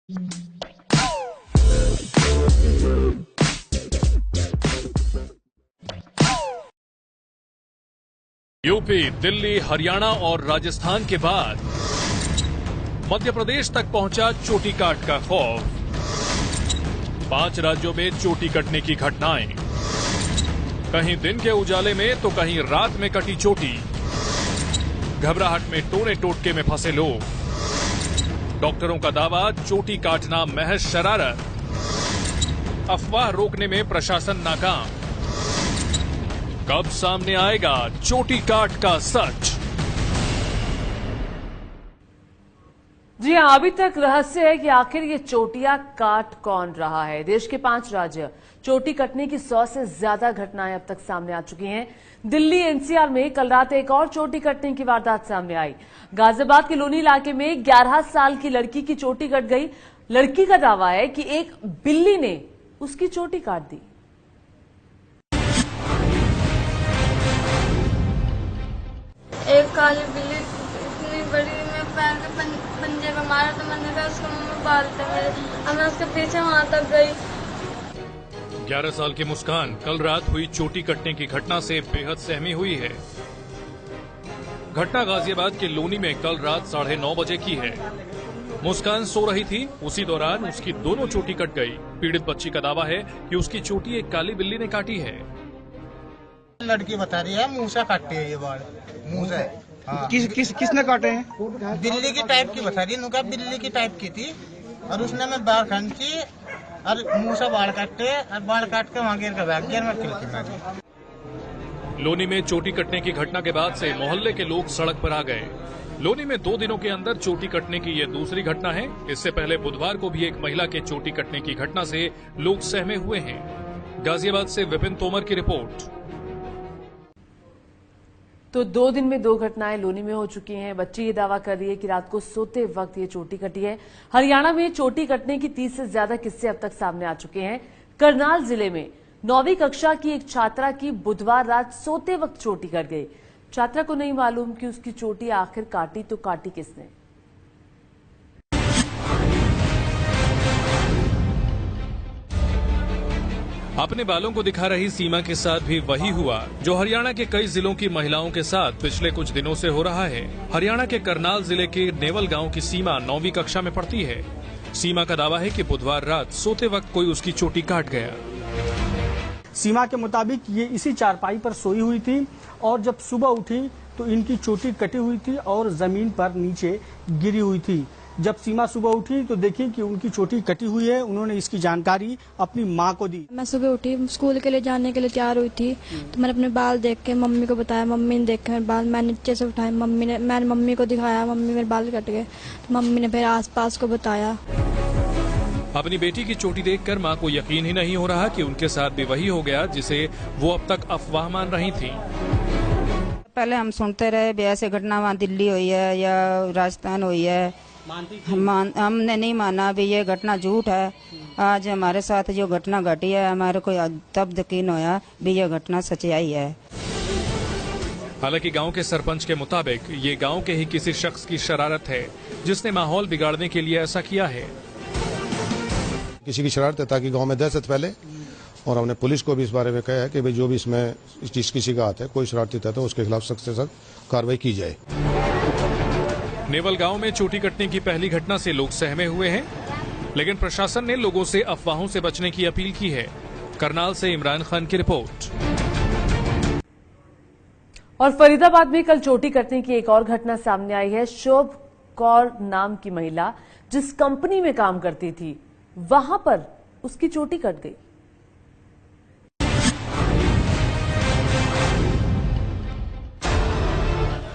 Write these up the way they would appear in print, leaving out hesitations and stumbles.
UP, Delhi, Haryana और राजस्थान के बाद मध्य प्रदेश तक पहुंचा चोटी काट का खौफ। 5 राज्यों में चोटी कटने की घटनाएं, कहीं दिन के उजाले में तो कहीं रात में कटी चोटी। घबराहट में टोने टोटके में फंसे लोग। डॉक्टरों का दावा, चोटी काटना महज शरारत। अफवाह रोकने में प्रशासन नाकाम। कब सामने आएगा चोटी काट का सच? जी हां, अभी तक रहस्य है कि आखिर ये चोटियां काट कौन रहा है। देश के 5 राज्य चोटी कटने की 100 से ज्यादा घटनाएं अब तक सामने आ चुकी हैं। दिल्ली एनसीआर में कल रात एक और चोटी कटने की वारदात सामने आई। गाजियाबाद के लोनी इलाके में 11 साल की लड़की की चोटी कट गई। लड़की का दावा है कि एक बिल्ली ने उसकी चोटी काट दी। एक काली बिल्ली इतनी बड़ी, मैं पैर के पंजे पे मारा तो मैंने कहा उसको मम्मी पालते मेरे, और मैं उसके पीछे वहां तक गई। 11 साल की मुस्कान कल रात हुई चोटी कटने की घटना से बेहद सहमी हुई है। घटना गाजियाबाद के लोनी में कल रात 9:30 बजे की है। मुस्कान सो रही थी, उसी दौरान उसकी दोनों चोटी कट गई। पीड़ित बच्ची का दावा है कि उसकी चोटी एक काली बिल्ली ने काटी है। लड़की बता रही है मुंह से काटती है ये बाल, मुंह से। हाँ। किसने काटे हैं? बिल्ली की टाइप की बता रही है, नुका बिल्ली की टाइप की थी, और उसने मैं बाल खींची और मुंह से बाल काटे, और बाल काट के वहाँ गिर कर बैठ गया। मैं खिलती मैंने। लोनी में चोटी कटने की घटना के बाद से मोहल्ले के लोग सड़क पर आ गए। लोनी में 2 दिनों के अंदर चोटी कटने की ये दूसरी घटना है। इससे पहले बुधवार को भी एक महिला के चोटी कटने की घटना से लोग सहमे हुए हैं। गाजियाबाद से विपिन तोमर की रिपोर्ट। तो 2 दिन में 2 घटनाएं लोनी में हो चुकी हैं। बच्ची ये दावा कर रही है कि रात को सोते वक्त ये चोटी कटी है। हरियाणा में चोटी कटने की 30 से ज्यादा किस्से अब तक सामने आ चुके हैं। करनाल जिले में 9वीं कक्षा की एक छात्रा की बुधवार रात सोते वक्त चोटी कट गई। छात्रा को नहीं मालूम कि उसकी चोटी आखिर काटी तो काटी किसने। अपने बालों को दिखा रही सीमा के साथ भी वही हुआ जो हरियाणा के कई जिलों की महिलाओं के साथ पिछले कुछ दिनों से हो रहा है। हरियाणा के करनाल जिले के नेवल गांव की सीमा 9वीं कक्षा में पढ़ती है। सीमा का दावा है कि बुधवार रात सोते वक्त कोई उसकी चोटी काट गया। सीमा के मुताबिक ये इसी चारपाई पर सोई हुई थी और जब सुबह उठी तो इनकी चोटी कटी हुई थी और जमीन पर नीचे गिरी हुई थी। जब सीमा सुबह उठी तो देखी कि उनकी चोटी कटी हुई है। उन्होंने इसकी जानकारी अपनी माँ को दी। मैं सुबह उठी, स्कूल के लिए जाने के लिए तैयार हुई थी, तो मैंने अपने बाल देख के मम्मी को बताया। मम्मी ने देखे मेरे बाल, मैंने नीचे से उठाए, मैंने मम्मी को दिखाया, मम्मी मेरे बाल कट गए, तो मम्मी ने फिर आसपास को बताया। अपनी बेटी की चोटी देखकर मां को यकीन ही नहीं हो रहा कि उनके साथ भी वही हो गया जिसे वो अब तक अफवाह मान रही थी। पहले हम सुनते रहे भी ऐसे घटना वहाँ दिल्ली हुई है या राजस्थान हुई है, हमने नहीं माना भी ये घटना झूठ है। आज हमारे साथ जो घटना घटी है, हमारे को तब यकीन होया भी ये घटना सच्चाई है। हालांकि गांव के सरपंच के मुताबिक ये गांव के ही किसी शख्स की शरारत है जिसने माहौल बिगाड़ने के लिए ऐसा किया है। किसी की शरारत है ताकि गांव में दहशत फैले, और हमने पुलिस को भी इस बारे में कहा है कि भाई जो भी इसमें इस चीज किसी का हाथ है, कोई शरारती तत्व, उसके खिलाफ सख्त से सख्त कार्रवाई की जाए। नेवल गांव में चोटी कटने की पहली घटना से लोग सहमे हुए हैं, लेकिन प्रशासन ने लोगों से अफवाहों से बचने की अपील की है। करनाल से इमरान खान की रिपोर्ट। और फरीदाबाद में कल चोटी कटने की एक और घटना सामने आई है। शोभ कौर नाम की महिला जिस कंपनी में काम करती थी, वहां पर उसकी चोटी कट गई।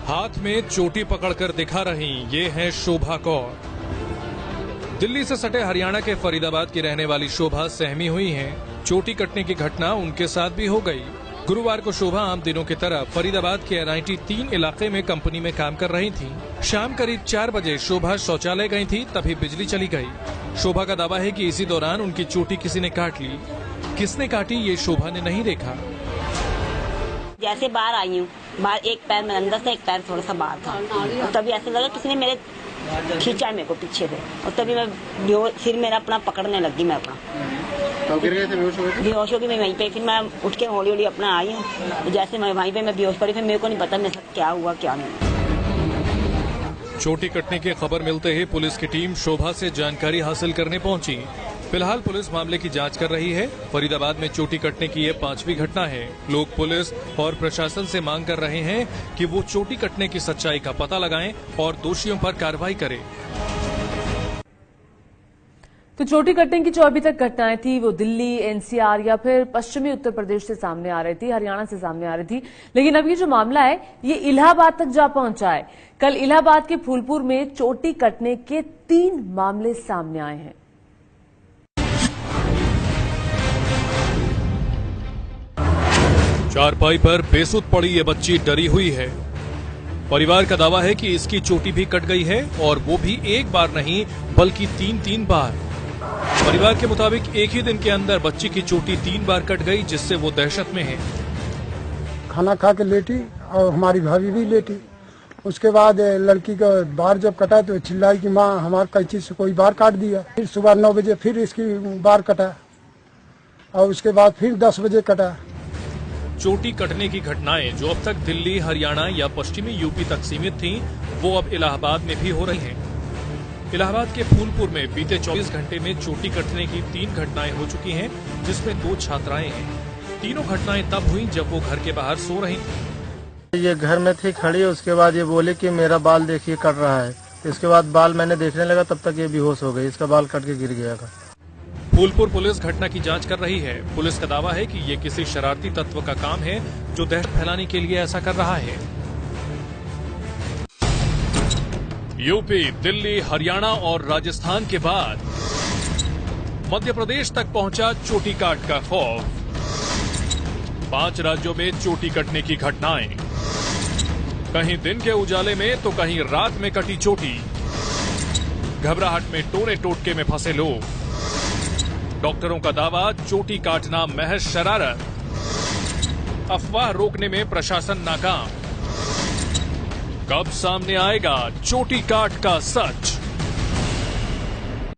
हाथ में चोटी पकड़कर दिखा रही ये हैं शोभा कौर। दिल्ली से सटे हरियाणा के फरीदाबाद की रहने वाली शोभा सहमी हुई हैं। चोटी कटने की घटना उनके साथ भी हो गई। गुरुवार को शोभा आम दिनों की तरह फरीदाबाद के NIT 3 इलाके में कंपनी में काम कर रही थी। शाम करीब 4 बजे शोभा शौचालय गई थी, तभी बिजली चली गई। शोभा का दावा है कि इसी दौरान उनकी चोटी किसी ने काट ली। किसने काटी ये शोभा ने नहीं देखा। जैसे बाहर आई हूँ, बाहर एक पैर में अंदर से, एक पैर थोड़ा सा बाहर था, तो तभी ऐसा लगा किसी ने मेरे खींचा मेरे को पीछे से, और तभी मैं सिर मेरा अपना पकड़ने लगी, मैं अपना गिर गए थे, बेहोश हो गई। मैं वहीं पे फिर मैं उठ के हौली हौली अपना आई हूँ। जैसे मैं वहीं पे मैं बेहोश पड़ी, फिर मेरे को नहीं पता मेरे साथ क्या हुआ क्या नहीं। चोटी कटने की खबर मिलते ही पुलिस की टीम शोभा से जानकारी हासिल करने पहुंची। फिलहाल पुलिस मामले की जांच कर रही है। फरीदाबाद में चोटी कटने की यह 5वीं घटना है। लोग पुलिस और प्रशासन से मांग कर रहे हैं कि वो चोटी कटने की सच्चाई का पता लगाएं और दोषियों पर कार्रवाई करें। तो चोटी कटने की जो अभी तक घटनाएं थी वो दिल्ली, एनसीआर या फिर पश्चिमी उत्तर प्रदेश से सामने आ रही थी, हरियाणा से सामने आ रही थी। लेकिन अब ये जो मामला है ये इलाहाबाद तक जा पहुंचा है। कल इलाहाबाद के फूलपुर में चोटी कटने के 3 मामले सामने आए हैं। चारपाई पर बेसुध पड़ी ये बच्ची डरी हुई है। परिवार का दावा है कि इसकी चोटी भी कट गई है और वो भी एक बार नहीं बल्कि 3 बार। परिवार के मुताबिक एक ही दिन के अंदर बच्ची की चोटी 3 बार कट गई, जिससे वो दहशत में है। खाना खा के लेटी और हमारी भाभी भी लेटी। उसके बाद लड़की का बार जब कटा तो चिल्लाई कि माँ हमारे कैंची से कोई बार काट दिया। फिर सुबह 9 बजे फिर इसकी बार कटा और उसके बाद फिर 10 बजे कटा। चोटी कटने की घटनाएं जो अब तक दिल्ली, हरियाणा या पश्चिमी यूपी तक सीमित थीं, वो अब इलाहाबाद में भी हो रही हैं। इलाहाबाद के फूलपुर में बीते 24 घंटे में चोटी कटने की 3 घटनाएं हो चुकी हैं, जिसमें 2 छात्राएं हैं। तीनों घटनाएं तब हुई जब वो घर के बाहर सो रही थी। ये घर में थी खड़ी, उसके बाद ये बोली कि मेरा बाल देखिए कट रहा है। इसके बाद बाल मैंने देखने लगा, तब तक ये बेहोश हो गई। इसका बाल कट के गिर गया था। फूलपुर पुलिस घटना की जांच कर रही है। पुलिस का दावा है कि ये किसी शरारती तत्व का काम है जो दहशत फैलाने के लिए ऐसा कर रहा है। यूपी, दिल्ली, हरियाणा और राजस्थान के बाद मध्य प्रदेश तक पहुंचा चोटी काट का खौफ। 5 राज्यों में चोटी कटने की घटनाएं, कहीं दिन के उजाले में तो कहीं रात में कटी चोटी। घबराहट में टोने टोटके में फंसे लोग। डॉक्टरों का दावा चोटी काटना महज शरारत। अफवाह रोकने में प्रशासन नाकाम। कब सामने आएगा चोटी काट का सच?